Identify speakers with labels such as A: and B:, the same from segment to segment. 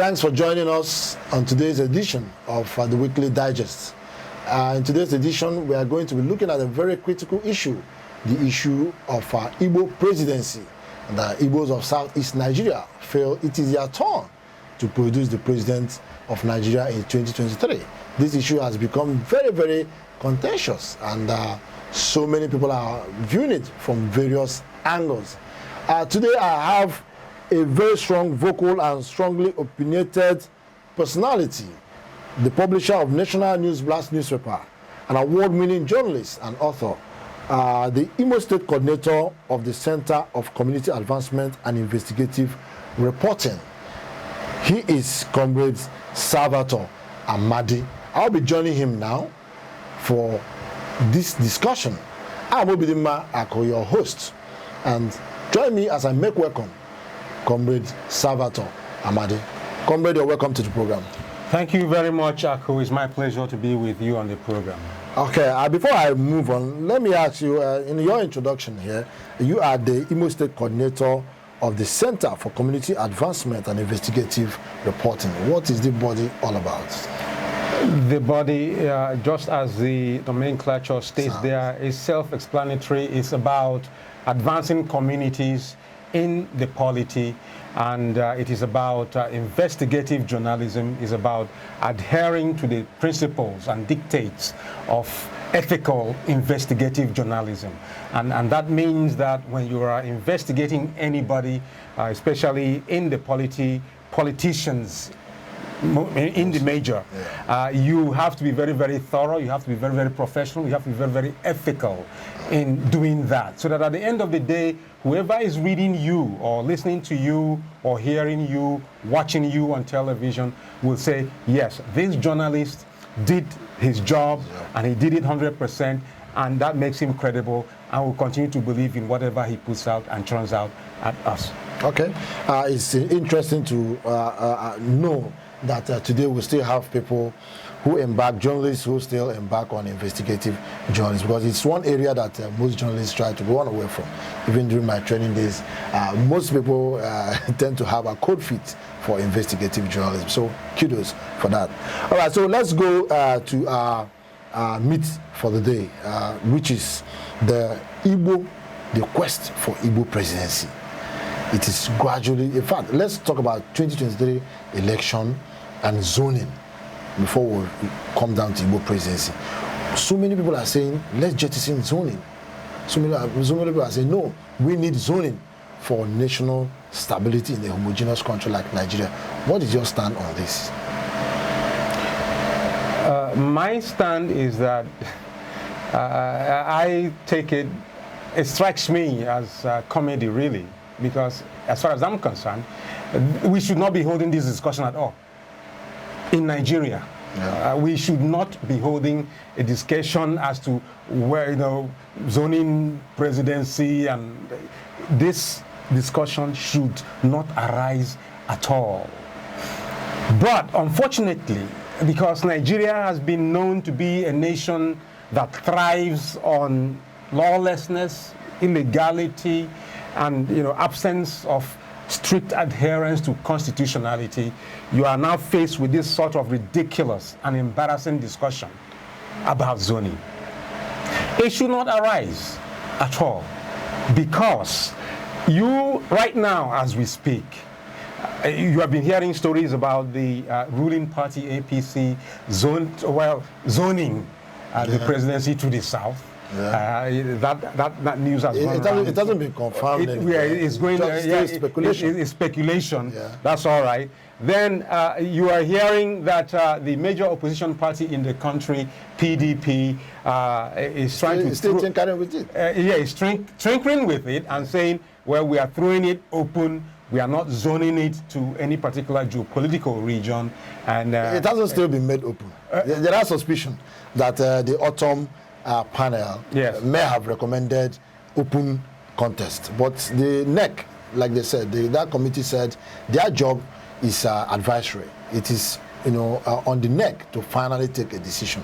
A: Thanks for joining us on today's edition of the Weekly Digest. In today's edition, we are going to be looking at a very critical issue, the issue of Igbo presidency. The Igbos of Southeast Nigeria feel it is their turn to produce the president of Nigeria in 2023. This issue has become very, very contentious, and so many people are viewing it from various angles. Today, I have a very strong, vocal, and strongly opinionated personality, the publisher of National News Blast newspaper, an award-winning journalist and author, the Imo State coordinator of the Center of Community Advancement and Investigative Reporting. He is Comrade Salvatore Amadi. I'll be joining him now for this discussion. I'm Obidima Ako, your host, and join me as I make welcome Comrade Salvatore Amadi. Comrade, you're welcome to the program.
B: Thank you very much, Ako. It's my pleasure to be with you on the program.
A: Okay, before I move on, let me ask you, in your introduction here, you are the Imo State coordinator of the Center for Community Advancement and Investigative Reporting. What is the body all about?
B: The body, just as the nomenclature states there, is self-explanatory. It's about advancing communities in the polity, and it is about investigative journalism. It's about adhering to the principles and dictates of ethical investigative journalism. And that means that when you are investigating anybody, especially in the politicians, in the major, you have to be very, very thorough, you have to be very, very professional, you have to be very, very ethical in doing that, so that at the end of the day, whoever is reading you or listening to you or hearing you, watching you on television will say, yes, this journalist did his job and he did it 100%, and that makes him credible, and will continue to believe in whatever he puts out and turns out at us.
A: Okay, it's interesting to know that today we still have people who embark, journalists who still embark on investigative journalism, because it's one area that most journalists try to run away from. Even during my training days, most people tend to have a code fit for investigative journalism. So kudos for that. All right, so let's go to our meat for the day, which is the quest for Igbo presidency. It is gradually, in fact, let's talk about 2023 election and zoning before we come down to Igbo presidency. So many people are saying, let's jettison zoning. So many people are saying, no, we need zoning for national stability in a homogeneous country like Nigeria. What is your stand on this?
B: My stand is that I take it strikes me as comedy, really, because as far as I'm concerned, we should not be holding this discussion at all. In Nigeria, we should not be holding a discussion as to where, zoning presidency, and this discussion should not arise at all. But unfortunately, because Nigeria has been known to be a nation that thrives on lawlessness, illegality, and absence of strict adherence to constitutionality, you are now faced with this sort of ridiculous and embarrassing discussion about zoning. It should not arise at all, because you, right now as we speak, you have been hearing stories about the ruling party APC zoning the presidency to the south. That news has gone around.
A: It hasn't been confirmed.
B: It's going.
A: Speculation.
B: It's speculation. Yeah. That's all right. Then you are hearing that the major opposition party in the country, PDP, is trying to
A: tinkering with it.
B: It's tinkering with it and saying, well, we are throwing it open. We are not zoning it to any particular geopolitical region, and
A: it hasn't still been made open. There are suspicion that the autumn panel may have recommended open contest, but the NEC, like they said, that committee said their job is advisory. It is on the NEC to finally take a decision,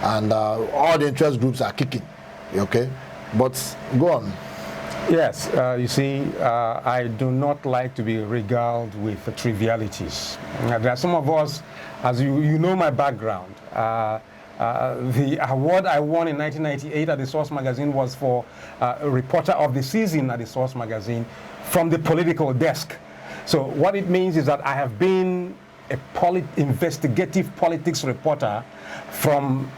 A: and all the interest groups are kicking. Okay, but go on.
B: Yes, you see, I do not like to be regaled with trivialities. There are some of us, as you know my background, the award I won in 1998 at the Source magazine was for a reporter of the season at the Source magazine from the political desk. So what it means is that I have been a investigative politics reporter from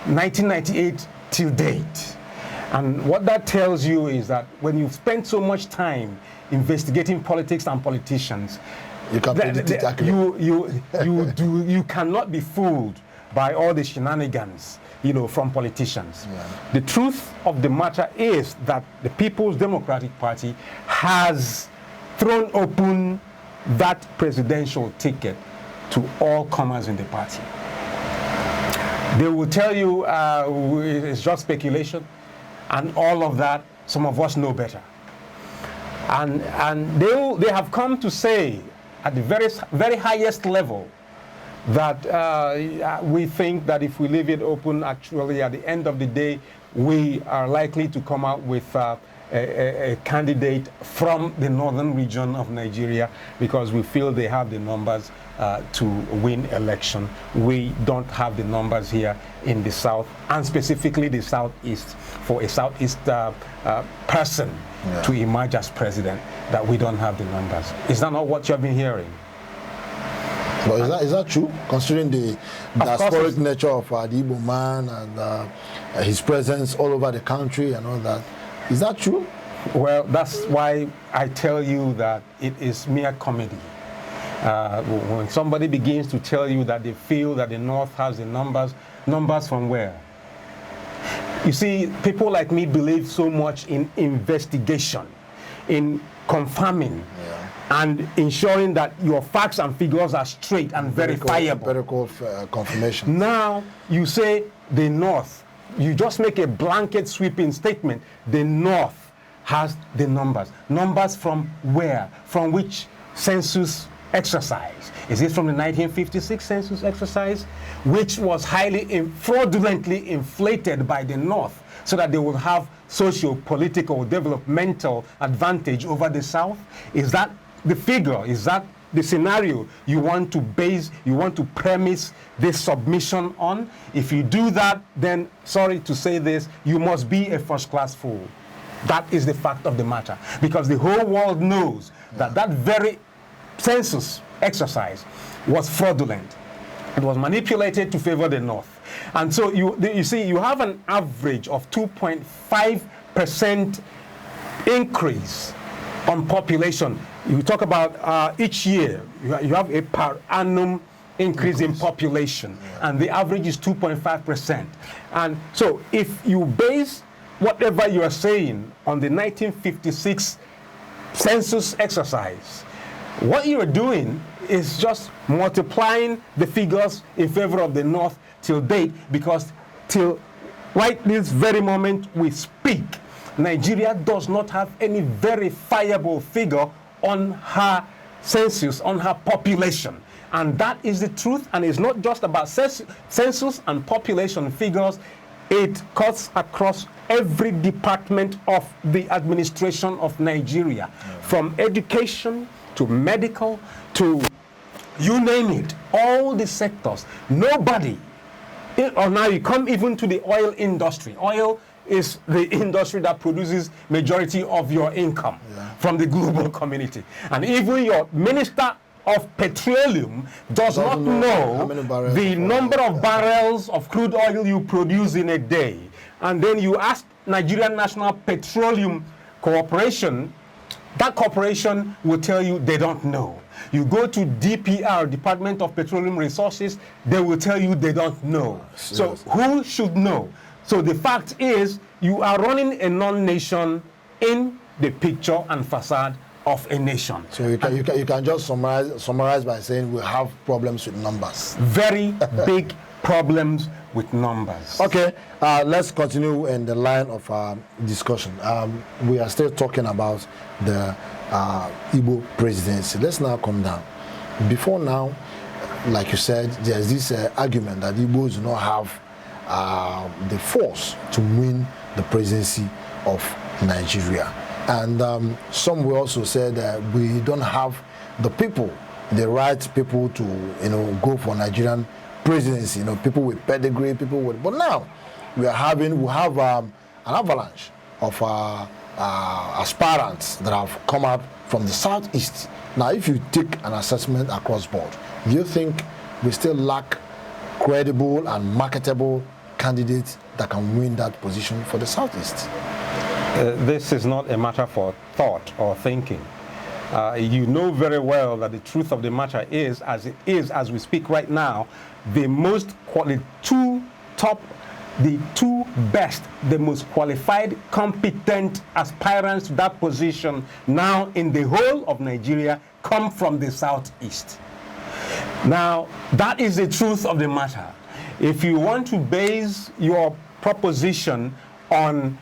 B: 1998 till date. And what that tells you is that when you spend so much time investigating politics and politicians,
A: you can predict it accurately.
B: You cannot be fooled by all the shenanigans, from politicians. Yeah. The truth of the matter is that the People's Democratic Party has thrown open that presidential ticket to all comers in the party. They will tell you it's just speculation and all of that. Some of us know better. And they have come to say at the very highest level that we think that if we leave it open, actually at the end of the day, we are likely to come out with a candidate from the northern region of Nigeria because we feel they have the numbers to win election. We don't have the numbers here in the south, and specifically the southeast, for a southeast person to emerge as president, that we don't have the numbers. Is that not what you have been hearing?
A: But is that true, considering the diasporic nature of the Igbo man and his presence all over the country and all that? Is that true?
B: Well, that's why I tell you that it is mere comedy. When somebody begins to tell you that they feel that the North has the numbers from where? You see, people like me believe so much in investigation, in confirming, and ensuring that your facts and figures are straight and verifiable.
A: Empirical confirmation.
B: Now, you say the North, you just make a blanket sweeping statement. The North has the numbers. Numbers from where? From which census exercise? Is it from the 1956 census exercise, which was highly fraudulently inflated by the North so that they would have socio-political, developmental advantage over the South? Is that the figure? Is that the scenario you want to premise this submission on? If you do that, then, sorry to say this, you must be a first-class fool. That is the fact of the matter. Because the whole world knows that that very census exercise was fraudulent. It was manipulated to favor the North. And so you see, you have an average of 2.5% increase on population. You talk about each year, you have a per annum increase in population, and the average is 2.5%. And so if you base whatever you are saying on the 1956 census exercise, what you are doing is just multiplying the figures in favor of the North till date, because till right this very moment we speak, Nigeria does not have any verifiable figure on her census, on her population. And that is the truth, and it's not just about census and population figures. It cuts across every department of the administration of Nigeria, from education to medical to you name it, all the sectors. Nobody, or now you come even to the oil industry. Oil is the industry that produces majority of your income from the global community. And even your minister of petroleum does not know the number of barrels of crude oil you produce in a day. And then you ask Nigerian National Petroleum Corporation, that corporation will tell you they don't know. You go to DPR, Department of Petroleum Resources, they will tell you they don't know. So who should know? So the fact is, you are running a non-nation in the picture and facade of a nation.
A: So you can just summarize by saying we have problems with numbers.
B: Very big problems with numbers.
A: Okay, let's continue in the line of discussion. We are still talking about the Igbo presidency. Let's now come down. Before now, like you said, there's this argument that Igbos do not have the force to win the presidency of Nigeria. And some will also say that we don't have the people, the right people to, go for Nigerian presidency. People with pedigree, people with. But now we have an avalanche of aspirants that have come up from the southeast. Now, if you take an assessment across board, do you think we still lack credible and marketable candidates that can win that position for the southeast?
B: This is not a matter for thought or thinking. You know very well that the truth of the matter is, as we speak right now, the two best, the most qualified, competent aspirants to that position now in the whole of Nigeria come from the southeast. Now, that is the truth of the matter. If you want to base your proposition on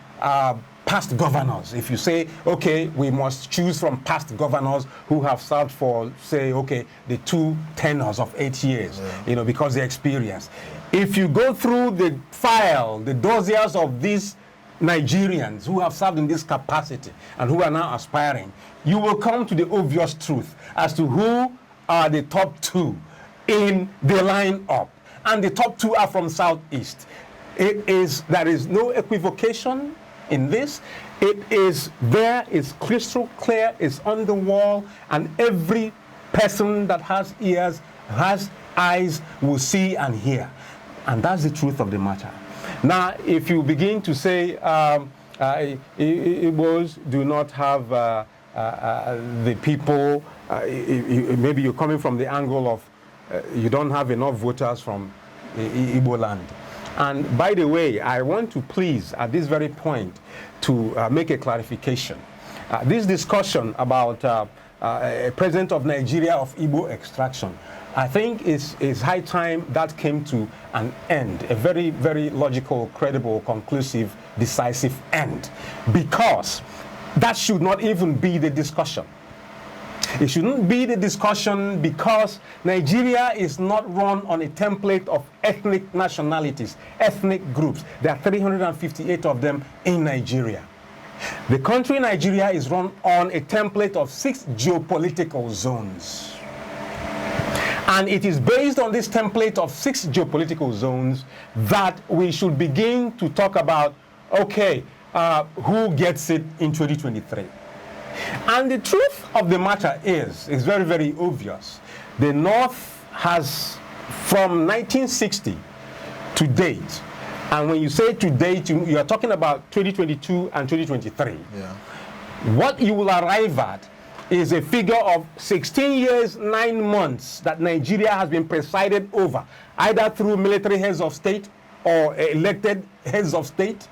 B: past governors, if you say, okay, we must choose from past governors who have served for, say, okay, the 2 tenures of 8 years, because they're experienced. If you go through the file, the dossiers of these Nigerians who have served in this capacity and who are now aspiring, you will come to the obvious truth as to who are the top 2 in the lineup. And the top 2 are from Southeast. There is no equivocation in this. It's crystal clear, it's on the wall, and every person that has ears, has eyes, will see and hear. And that's the truth of the matter. Now, if you begin to say Igbos do not have the people, maybe you're coming from the angle of you don't have enough voters from Igbo land. And by the way, I want to please, at this very point, to make a clarification. This discussion about a president of Nigeria of Igbo extraction, I think it's high time that came to an end, a very, very logical, credible, conclusive, decisive end, because that should not even be the discussion. It shouldn't be the discussion because Nigeria is not run on a template of ethnic nationalities, ethnic groups. There are 358 of them in Nigeria. The country Nigeria is run on a template of 6 geopolitical zones. And it is based on this template of 6 geopolitical zones that we should begin to talk about, okay, who gets it in 2023. And the truth of the matter is very, very obvious. The North has, from 1960 to date, and when you say to date, you are talking about 2022 and 2023.
A: Yeah.
B: What you will arrive at is a figure of 16 years, 9 months that Nigeria has been presided over, either through military heads of state or elected heads of state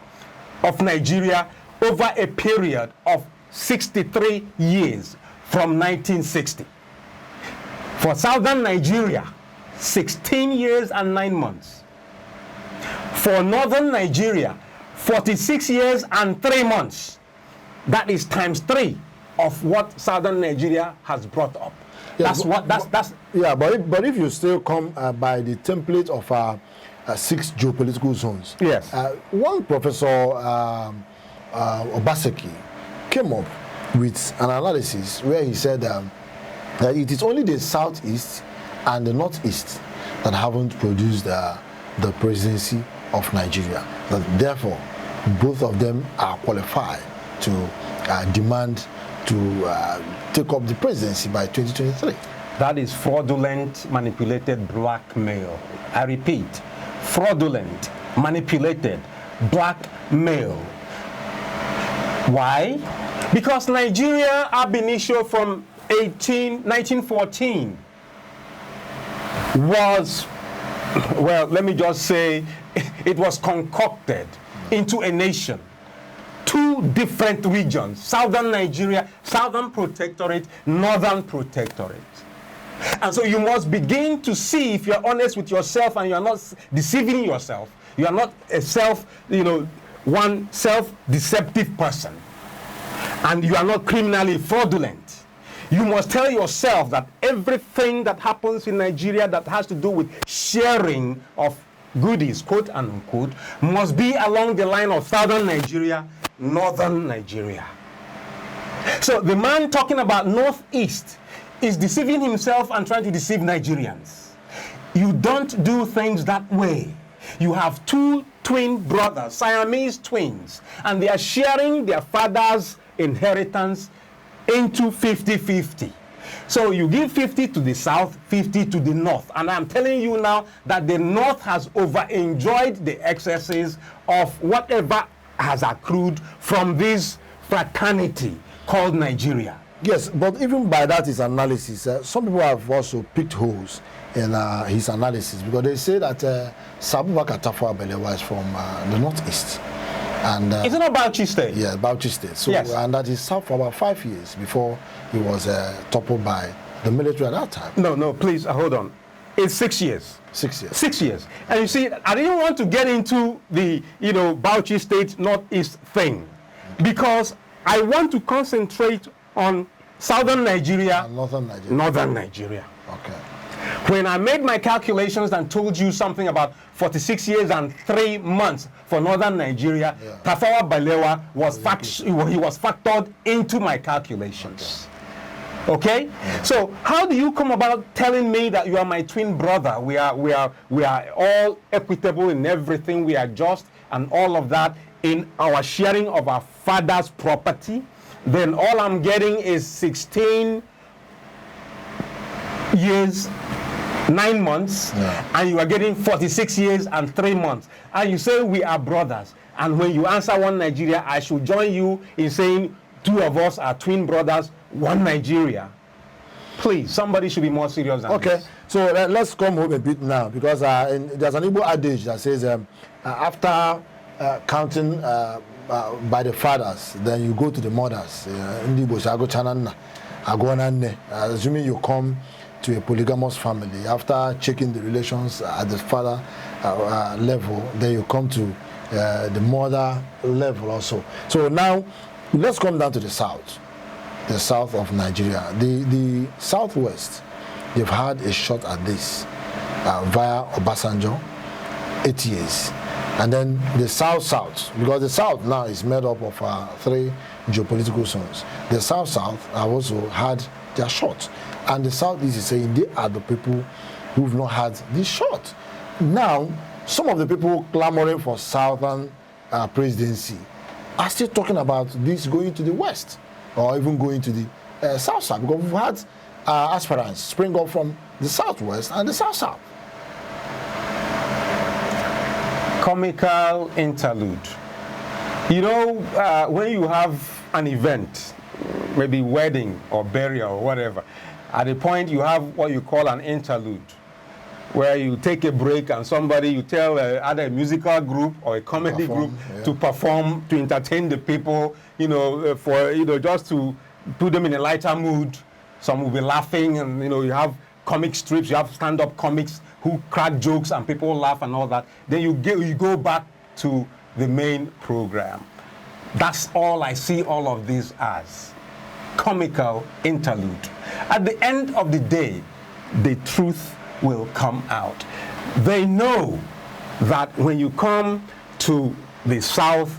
B: of Nigeria over a period of 63 years from 1960. For southern Nigeria, 16 years and 9 months. For northern Nigeria, 46 years and 3 months. That is times 3 of what southern Nigeria has brought up.
A: Yeah, but if you still come by the template of 6 geopolitical zones.
B: Yes.
A: One professor, Obaseki, came up with an analysis where he said that it is only the southeast and the northeast that haven't produced the presidency of Nigeria. That therefore, both of them are qualified to demand to take up the presidency by 2023.
B: That is fraudulent, manipulated blackmail. I repeat, fraudulent, manipulated blackmail. Why? Because Nigeria ab initio from 1914 was, well, let me just say, it was concocted into a nation. 2 different regions, southern Nigeria, southern protectorate, northern protectorate. And so you must begin to see, if you're honest with yourself and you're not deceiving yourself, you are not a one self-deceptive person, and you are not criminally fraudulent, you must tell yourself that everything that happens in Nigeria that has to do with sharing of goodies, quote and unquote, must be along the line of southern Nigeria, northern Nigeria. So the man talking about Northeast is deceiving himself and trying to deceive Nigerians. You don't do things that way. You have two twin brothers, Siamese twins, and they are sharing their father's inheritance into 50-50. So you give 50 to the south, 50 to the north. And I'm telling you now that the north has over-enjoyed the excesses of whatever has accrued from this fraternity called Nigeria.
A: Yes, but even by that his analysis, some people have also picked holes in his analysis, because they say that Abubakar Tafawa Balewa is from the northeast. And
B: is it not Bauchi State?
A: Yeah, Bauchi State. So,
B: yes.
A: And that he served for about 5 years before he was toppled by the military at that time.
B: No, please, hold on. It's 6 years.
A: 6 years.
B: 6 years. And you see, I didn't want to get into the, Bauchi State Northeast thing, because I want to concentrate on southern Nigeria
A: and northern Nigeria.
B: Northern Nigeria.
A: Okay.
B: When I made my calculations and told you something about 46 years and 3 months for northern Nigeria, yeah. Tafawa Balewa was factored into my calculations. Okay? Yeah. So how do you come about telling me that you are my twin brother? We are all equitable in everything. We are just and all of that in our sharing of our father's property. Then all I'm getting is 16 years 9 months, yeah. And you are getting 46 years and 3 months, and you say we are brothers, and when you answer one Nigeria, I should join you in saying two of us are twin brothers, one Nigeria. Please, somebody should be more serious than
A: okay,
B: this.
A: so let's come home a bit now, because there's an Igbo adage that says after counting by the fathers, then you go to the mothers. Assuming you come to a polygamous family, after checking the relations at the father level, then you come to the mother level also. So now let's come down to the south of Nigeria. The southwest, they've had a shot at this via Obasanjo, 8 years. And then the south, because the south now is made up of 3 geopolitical zones. The south have also had their shot. And the southeast is saying they are the people who've not had this shot. Now, some of the people clamoring for southern presidency are still talking about this going to the west, or even going to the south, because we've had aspirants spring up from the southwest and the south.
B: Comical interlude. When you have an event, maybe wedding or burial or whatever, at a point you have what you call an interlude, where you take a break and you tell either a musical group or a comedy group to perform, to entertain the people, just to put them in a lighter mood. Some will be laughing, and you have comic strips, you have stand-up comics who crack jokes and people laugh and all that. Then you go back to the main program. That's all I see all of this as. Comical interlude. At the end of the day, the truth will come out. They know that when you come to the south,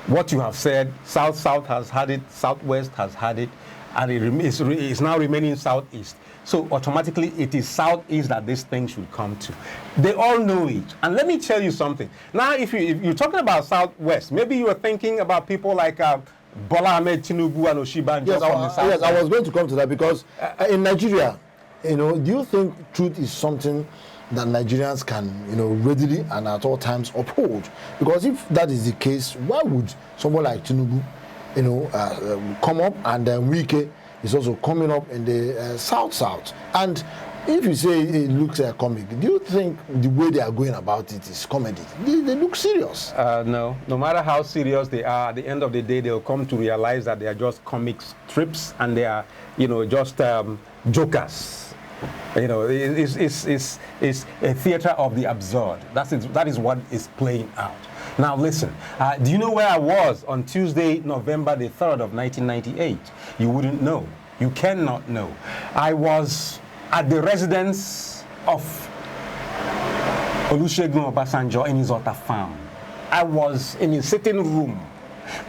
B: what you have said, south has had it, southwest has had it, and it is now remaining southeast. So automatically it is southeast that this thing should come to. They all know it. And let me tell you something. Now if you're talking about southwest, maybe you are thinking about people like Bola Ahmed Tinubu and Oshibanjo from the south.
A: Yes, I was going to come to that, because in Nigeria, do you think truth is something that Nigerians can, readily and at all times uphold? Because if that is the case, why would someone like Tinubu, come up, and then Wike is also coming up in the south? And if you say it looks comic, do you think the way they are going about it is comedy? They look serious.
B: No matter how serious they are, at the end of the day, they'll come to realize that they are just comic strips, and they are, just jokers. It's a theater of the absurd. That is what is playing out. Now listen, do you know where I was on Tuesday, November the 3rd of 1998? You wouldn't know. You cannot know. I was at the residence of Olusegun Obasanjo in his Ota farm. I was in his sitting room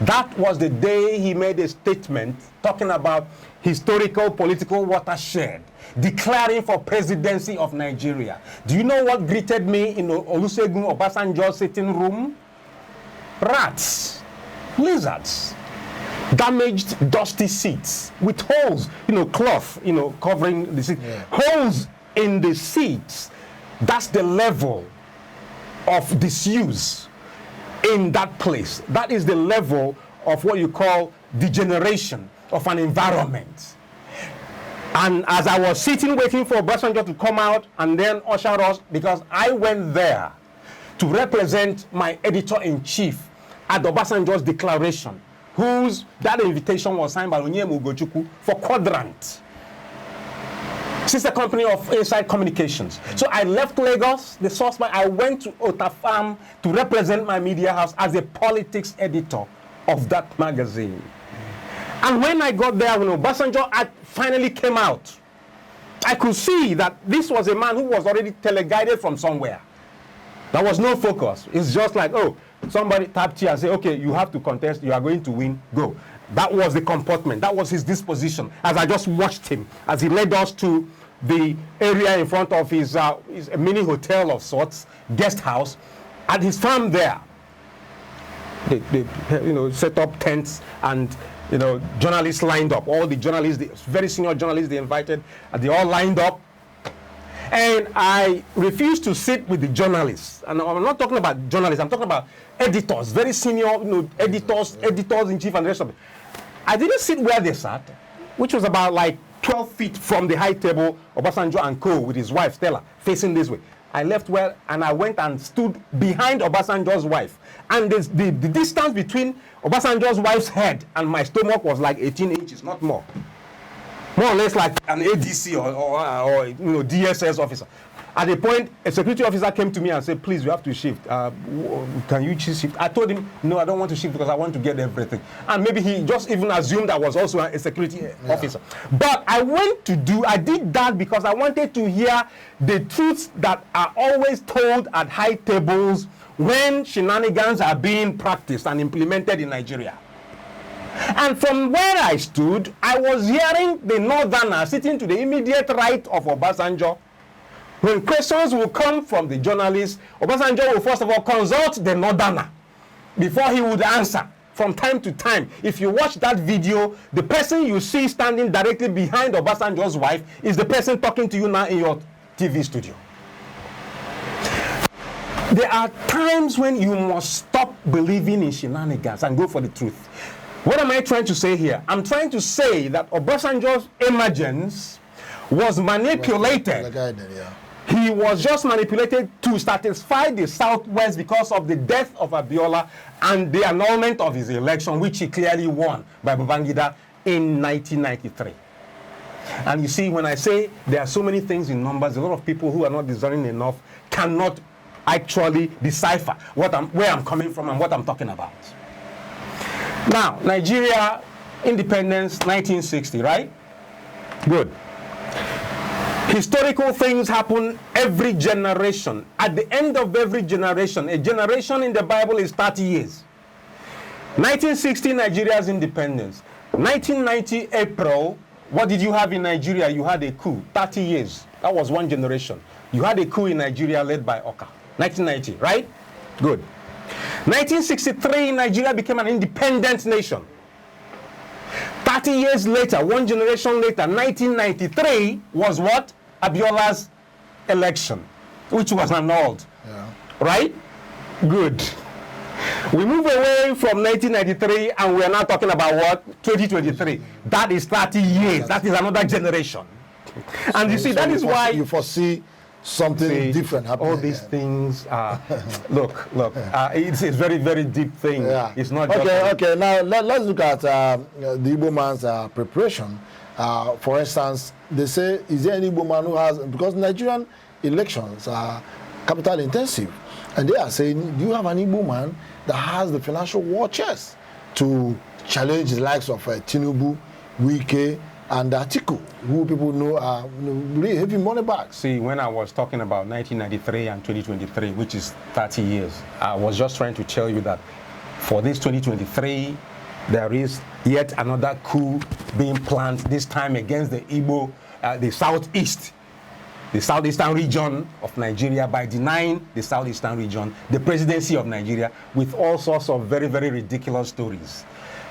B: That was the day he made a statement talking about historical political watershed, declaring for presidency of Nigeria. Do you know what greeted me in Olusegun Obasanjo's sitting room? Rats, lizards, damaged, dusty seats with holes, cloth, covering the seat. Yeah. Holes in the seats. That's the level of disuse in that place. That is the level of what you call degeneration of an environment. And as I was sitting waiting for Obasanjo to come out and then usher us, because I went there to represent my editor-in-chief at Obasanjo's declaration, that invitation was signed by Onyema Ugochukwu for Quadrant, sister company of Inside Communications. So I left Lagos, the source man. I went to Otafam to represent my media house as a politics editor of that magazine. And when I got there, when Obasanjo finally came out, I could see that this was a man who was already teleguided from somewhere. There was no focus. It's just like, oh, somebody tapped here and said, okay, you have to contest, you are going to win, go. That was the comportment. That was his disposition. As I just watched him, as he led us to the area in front of his mini hotel of sorts, guest house, at his farm there. They set up tents and journalists lined up. All the journalists, the very senior journalists they invited, they all lined up. And I refused to sit with the journalists. And I'm not talking about journalists. I'm talking about editors, very senior, editors-in-chief and the rest of it. I didn't sit where they sat, which was about like 12 feet from the high table, Obasanjo and co. with his wife, Stella, facing this way. I left well, and I went and stood behind Obasanjo's wife. And the distance between Obasanjo's wife's head and my stomach was like 18 inches, not more. More or less like an ADC or DSS officer. At a point, a security officer came to me and said, please, you have to shift. Can you shift? I told him, no, I don't want to shift because I want to get everything. And maybe he just even assumed I was also a security officer. But I did that because I wanted to hear the truths that are always told at high tables when shenanigans are being practiced and implemented in Nigeria. And from where I stood, I was hearing the northerner sitting to the immediate right of Obasanjo. When questions will come from the journalists, Obasanjo will first of all consult the northerner before he would answer from time to time. If you watch that video, the person you see standing directly behind Obasanjo's wife is the person talking to you now in your TV studio. There are times when you must stop believing in shenanigans and go for the truth. What am I trying to say here? I'm trying to say that Obasanjo's emergence was manipulated. He was just manipulated to satisfy the Southwest because of the death of Abiola and the annulment of his election, which he clearly won by Babangida in 1993. And you see, when I say there are so many things in numbers, a lot of people who are not discerning enough cannot actually decipher where I'm coming from and what I'm talking about. Now, Nigeria, independence, 1960, right? Good. Historical things happen every generation. At the end of every generation, a generation in the Bible is 30 years. 1960, Nigeria's independence. 1990, April, what did you have in Nigeria? You had a coup, 30 years. That was one generation. You had a coup in Nigeria led by Oka. 1990, right? Good. 1963, Nigeria became an independent nation. 30 years later, one generation later, 1993 was what? Abiola's election, which was annulled. Yeah. Right? Good. We move away from 1993 and we are now talking about what? 2023. That is 30 years. That is another generation. And you see, that is why
A: you foresee something different happening.
B: All these things are, look, it's a very, very deep thing.
A: Yeah.
B: It's not
A: okay. Now let's look at the Igbo man's preparation. For instance, they say, is there any Igbo man who has, because Nigerian elections are capital intensive, and they are saying, do you have an Igbo man that has the financial war chest to challenge the likes of Tinubu, Wike, and Atiku, who people know are really heavy money bags?
B: See, when I was talking about 1993 and 2023, which is 30 years, I was just trying to tell you that for this 2023, there is yet another coup being planned, this time against the Igbo, the southeastern region of Nigeria, by denying the southeastern region the presidency of Nigeria with all sorts of very, very ridiculous stories.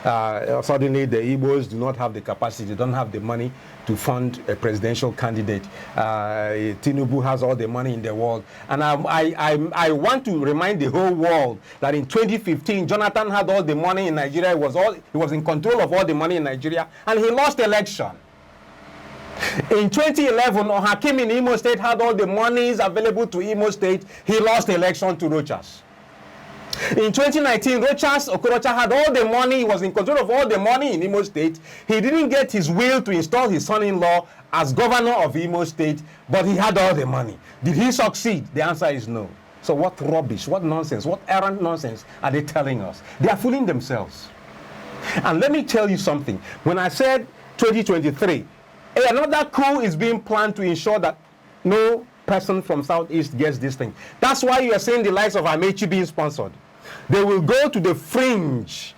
B: Suddenly the Igbos do not have the capacity, they don't have the money to fund a presidential candidate. Tinubu has all the money in the world. And I want to remind the whole world that in 2015, Jonathan had all the money in Nigeria. He was in control of all the money in Nigeria, and he lost the election. In 2011, Hakim in Imo State had all the monies available to Imo State. He lost the election to Rochas. In 2019, Okorocha had all the money. He was in control of all the money in Imo State. He didn't get his will to install his son-in-law as governor of Imo State, but he had all the money. Did he succeed? The answer is no. So what rubbish, what nonsense, what errant nonsense are they telling us? They are fooling themselves. And let me tell you something. When I said 2023, another coup is being planned to ensure that no person from Southeast gets this thing. That's why you are seeing the likes of Amechi being sponsored. They will go to the fringe,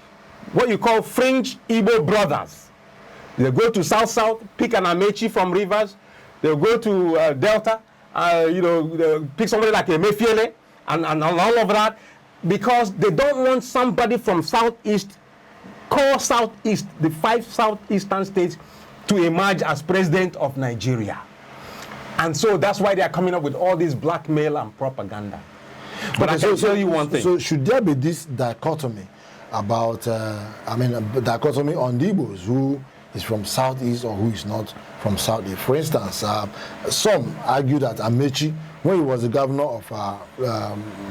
B: what you call fringe Igbo brothers. They go to South, pick an Amechi from Rivers. They'll go to Delta, pick somebody like Emefiele and all of that, because they don't want somebody from Southeast, core Southeast, the 5 Southeastern states, to emerge as president of Nigeria. And so that's why they are coming up with all this blackmail and propaganda. But I can tell you one thing.
A: So should there be this dichotomy about, dichotomy on the Igbos, who is from Southeast or who is not from Southeast? For instance, some argue that Amechi, when he was the governor of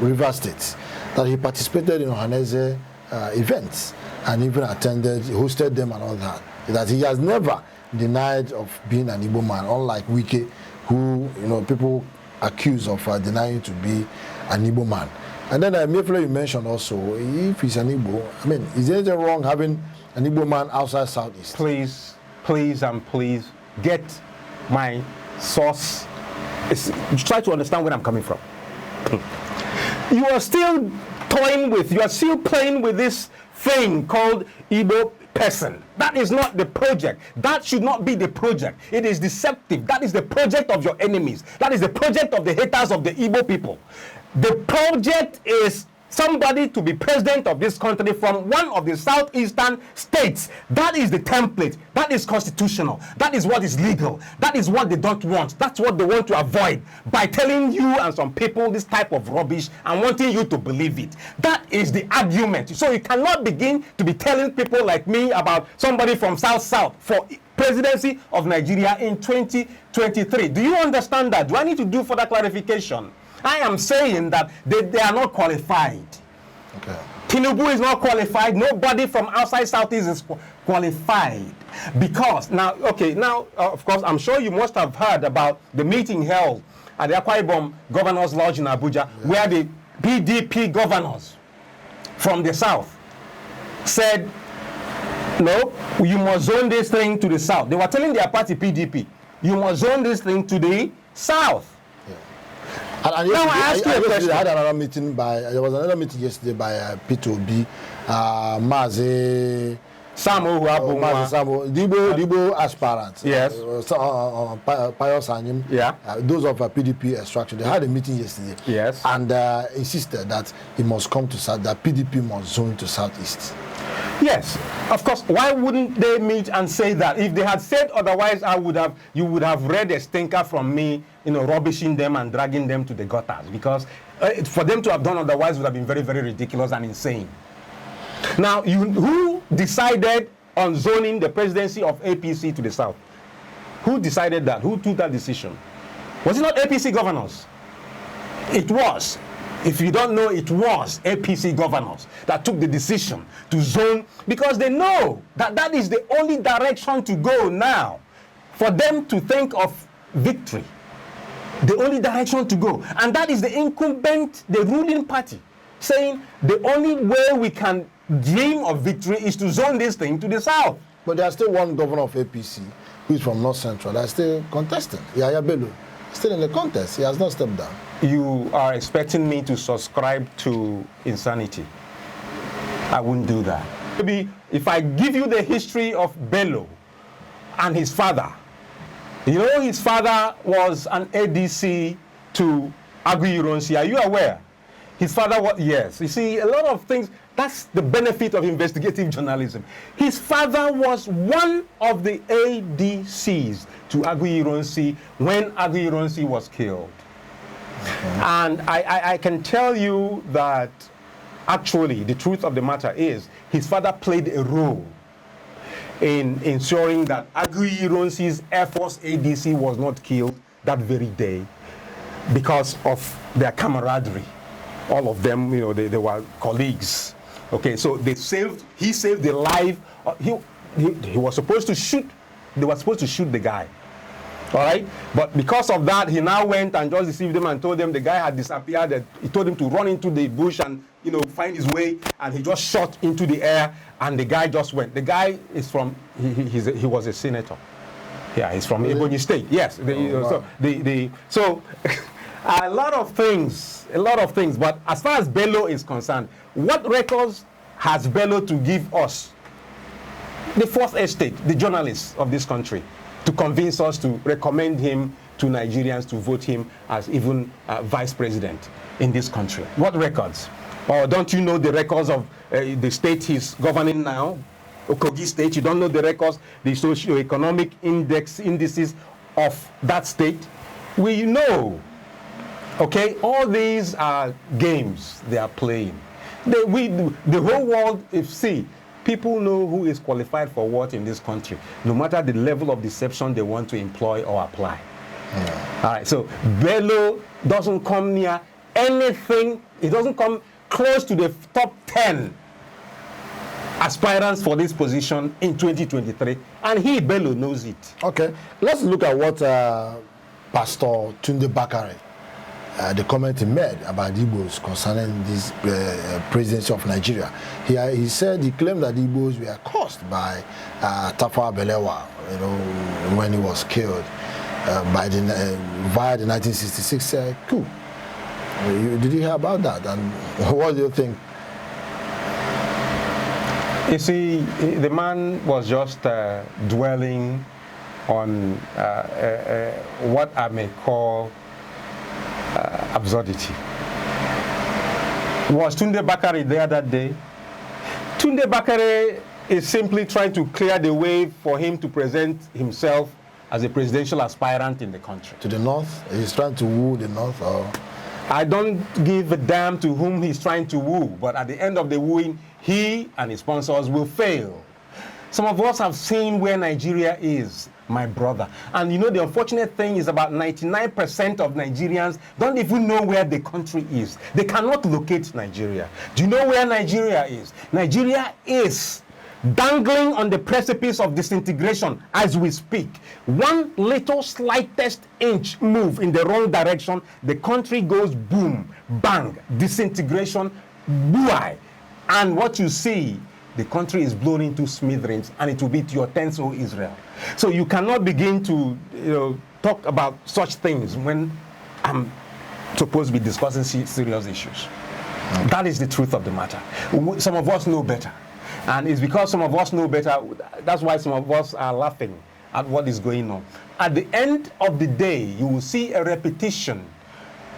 A: Rivers State, that he participated in Ohaneze events and even hosted them and all that. That he has never denied of being an Igbo man, unlike Wike, who people accuse of denying to be an Igbo man. And then Mefle, you mentioned also, if he's an Igbo, is there anything wrong having an Igbo man outside Southeast?
B: Please get my source. Try to understand where I'm coming from. You are still playing with this thing called Igbo person. That is not the project. That should not be the project. It is deceptive. That is the project of your enemies. That is the project of the haters of the Igbo people. The project is somebody to be president of this country from one of the southeastern states. That is the template. That is constitutional. That is what is legal. That is what they don't want. That's what they want to avoid by telling you and some people this type of rubbish and wanting you to believe it. That is the argument. So you cannot begin to be telling people like me about somebody from South for presidency of Nigeria in 2023. Do you understand that? Do I need to do further clarification? I am saying that they are not qualified. Okay. Tinubu is not qualified. Nobody from outside Southeast is qualified. Because now, of course, I'm sure you must have heard about the meeting held at the Akwa Ibom Governors Lodge in Abuja, where the PDP governors from the South said, no, you must zone this thing to the South. They were telling their party PDP, you must zone this thing to the South.
A: And now I ask you a question. There was another meeting yesterday by P2B, Mazi
B: Samo,
A: Dibo aspirants.
B: Yes.
A: Pius Anyim.
B: Yeah.
A: Those of PDP extraction. They had a meeting yesterday.
B: Yes.
A: And insisted that it must come to South, that PDP must zone to Southeast.
B: Yes, of course. Why wouldn't they meet and say that? If they had said otherwise, you would have read a stinker from me, rubbishing them and dragging them to the gutters. Because for them to have done otherwise would have been very, very ridiculous and insane. Now, who decided on zoning the presidency of APC to the South? Who decided that? Who took that decision? Was it not APC governors? It was. If you don't know, it was APC governors that took the decision to zone, because they know that that is the only direction to go now for them to think of victory. The only direction to go. And that is the incumbent, the ruling party, saying the only way we can dream of victory is to zone this thing to the South.
A: But there's still one governor of APC who is from North Central that's still contesting. Yaya Bello, still in the contest. He has not stepped down.
B: You are expecting me to subscribe to insanity. I wouldn't do that. Maybe if I give you the history of Bello and his father, you know his father was an ADC to Aguiyi-Ironsi. Are you aware? His father was, yes. You see, a lot of things, that's the benefit of investigative journalism. His father was one of the ADCs to Aguiyi-Ironsi when Aguiyi-Ironsi was killed. And I can tell you that actually the truth of the matter is his father played a role in ensuring that Aguiyi-Ironsi's Air Force ADC was not killed that very day because of their camaraderie. All of them, you know, they were colleagues. Okay, so he saved the life. He was supposed to shoot. They were supposed to shoot the guy. All right, but because of that, he now went and just deceived them and told them the guy had disappeared. That he told him to run into the bush and, you know, find his way, and he just shot into the air, and the guy just went. The guy is from he was a senator. Yeah, he's from Ebonyi State. Yes, wow. So a lot of things. But as far as Bello is concerned, what records has Bello to give us? The fourth estate, the journalists of this country, to convince us to recommend him to Nigerians to vote him as even vice president in this country. What records? Or don't you know the records of the state he's governing now, Kogi State? You don't know the records, the socio-economic indices of that state? We know. Okay, all these are games they are playing. The whole world, people know who is qualified for what in this country, no matter the level of deception they want to employ or apply. Yeah. All right, so Bello doesn't come near anything. It doesn't come close to the top 10 aspirants for this position in 2023, and Bello knows it.
A: Okay, let's look at what Pastor Tunde Bakare, the comment he made about Igbos concerning this presidency of Nigeria. He claimed that Igbos were caused by Tafawa Balewa, you know, when he was killed via the 1966 coup. Did you hear about that? And what do you think?
B: You see, the man was just dwelling on what I may call absurdity. Was Tunde Bakare there that day? Tunde Bakare is simply trying to clear the way for him to present himself as a presidential aspirant in the country.
A: To the north? He's trying to woo the north? Or?
B: I don't give a damn to whom he's trying to woo, but at the end of the wooing, he and his sponsors will fail. Some of us have seen where Nigeria is, my brother. And you know, the unfortunate thing is about 99% of Nigerians don't even know where the country is. They cannot locate Nigeria. Do you know where Nigeria is? Nigeria is dangling on the precipice of disintegration as we speak. One little slightest inch move in the wrong direction, the country goes boom, bang, disintegration, buai. And what you see, the country is blown into smithereens, and it will be to your tents, O Israel. So you cannot begin to talk about such things when I'm supposed to be discussing serious issues. Okay. That is the truth of the matter. Some of us know better. And it's because some of us know better, that's why some of us are laughing at what is going on. At the end of the day, you will see a repetition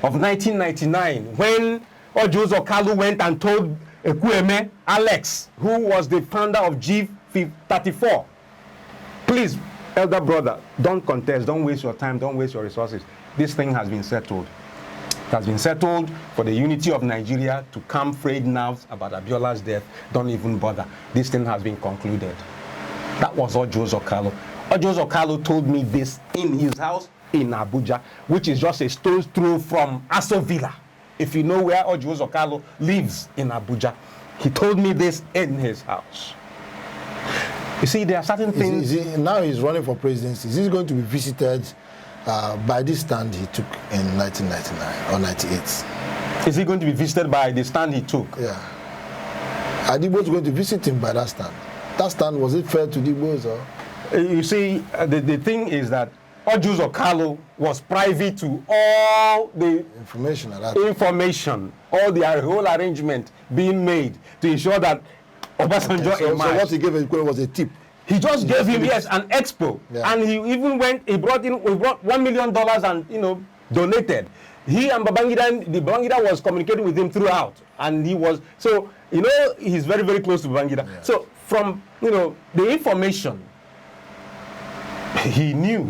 B: of 1999 when Ojozo Kalu went and told Ekwueme Alex, who was the founder of G34, please, elder brother, don't contest, don't waste your time, don't waste your resources. This thing has been settled. It has been settled for the unity of Nigeria to calm frayed nerves about Abiola's death. Don't even bother. This thing has been concluded. That was Ojozo Kalu. Ojozo Kalu told me this in his house in Abuja, which is just a stone's throw from Aso Villa. If you know where Ojozo Kalu lives in Abuja, he told me this in his house. You see, there are certain things.
A: Now he's running for presidency. Is he going to be visited by this stand he took in 1999 or 98?
B: Is he going to be visited by the stand he took?
A: Yeah. Are the Igbos going to visit him by that stand? That stand, was it fair to the Igbos? Or?
B: You see, the thing is that Ojozo Kalu was privy to all the information, all the whole arrangement being made to ensure that Obasanjo
A: Okay,
B: in March.
A: so what he gave Ekweme was a tip.
B: He just gave him, yes, an expo.
A: Yeah.
B: And he even he brought $1 million and, you know, donated. He and Babangida was communicating with him throughout. And he was, so, you know, he's very, very close to Babangida. Yeah. So from, you know, the information, he knew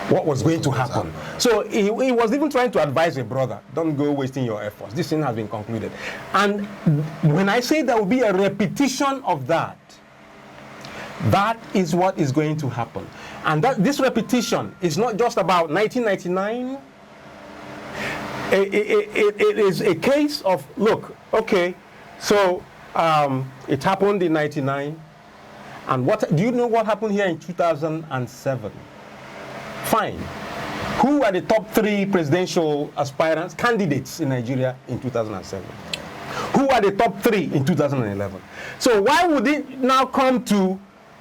B: what was going to happen. So he was even trying to advise a brother, don't go wasting your efforts. This thing has been concluded. And when I say there will be a repetition of that, that is what is going to happen. And this repetition is not just about 1999. It is a case of, look, okay, so it happened in 99. And what do you know what happened here in 2007? Fine. Who are the top 3 presidential aspirants, candidates in Nigeria in 2007? Who are the top 3 in 2011? So why would it now come to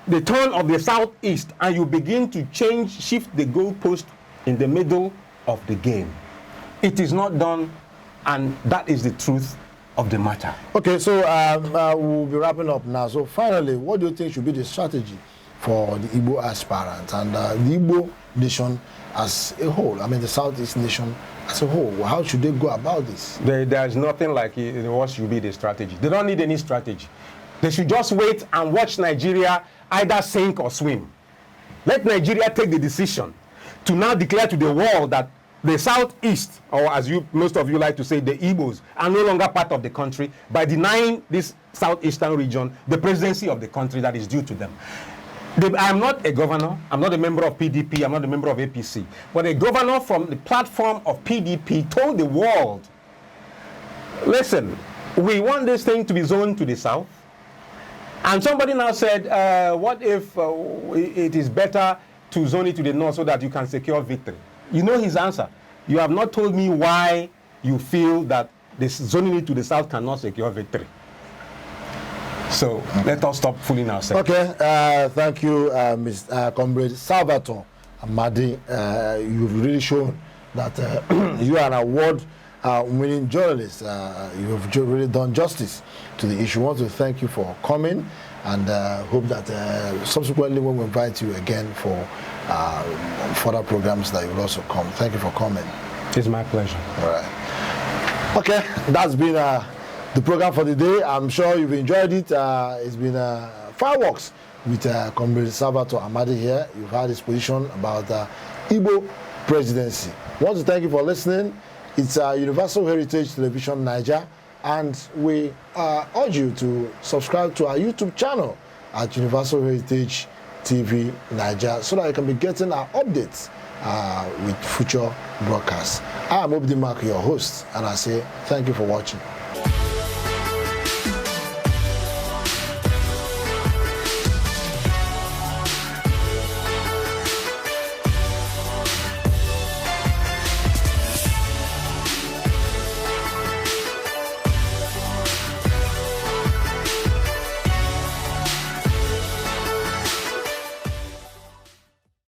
B: the turn of the Southeast and you begin to shift the goalpost in the middle of the game? It is not done, and that is the truth of the matter. Okay, so we'll be wrapping up now. So finally, what do you think should be the strategy for the Igbo aspirant and the Igbo nation as a whole? I mean, the Southeast nation as a whole. How should they go about this? There's nothing like what should be the strategy. They don't need any strategy. They should just wait and watch Nigeria either sink or swim. Let Nigeria take the decision to now declare to the world that the Southeast, or as most of you like to say, the Igbos, are no longer part of the country by denying this Southeastern region the presidency of the country that is due to them. I'm not a governor, I'm not a member of PDP, I'm not a member of APC, but a governor from the platform of PDP told the world, listen, we want this thing to be zoned to the south. And somebody now said, what if it is better to zone it to the north so that you can secure victory? You know his answer. You have not told me why you feel that this zoning it to the south cannot secure victory. So let us stop fooling ourselves. Okay, thank you, Comrade Salvatore Amadi. You've really shown that you are an award-winning journalist. You have really done justice to the issue. I want to thank you for coming, and hope that subsequently when we invite you again for further programs that you will also come. Thank you for coming. It's my pleasure. All right. Okay, that's been the program for the day. I'm sure you've enjoyed it. It's been fireworks with Comrade Salvatore Amadi here. You've heard his position about Igbo presidency. I want to thank you for listening. It's Universal Heritage Television Naija, and we urge you to subscribe to our YouTube channel at Universal Heritage TV Naija so that you can be getting our updates with future broadcasts. I am Obdi Mark, your host, and I say thank you for watching.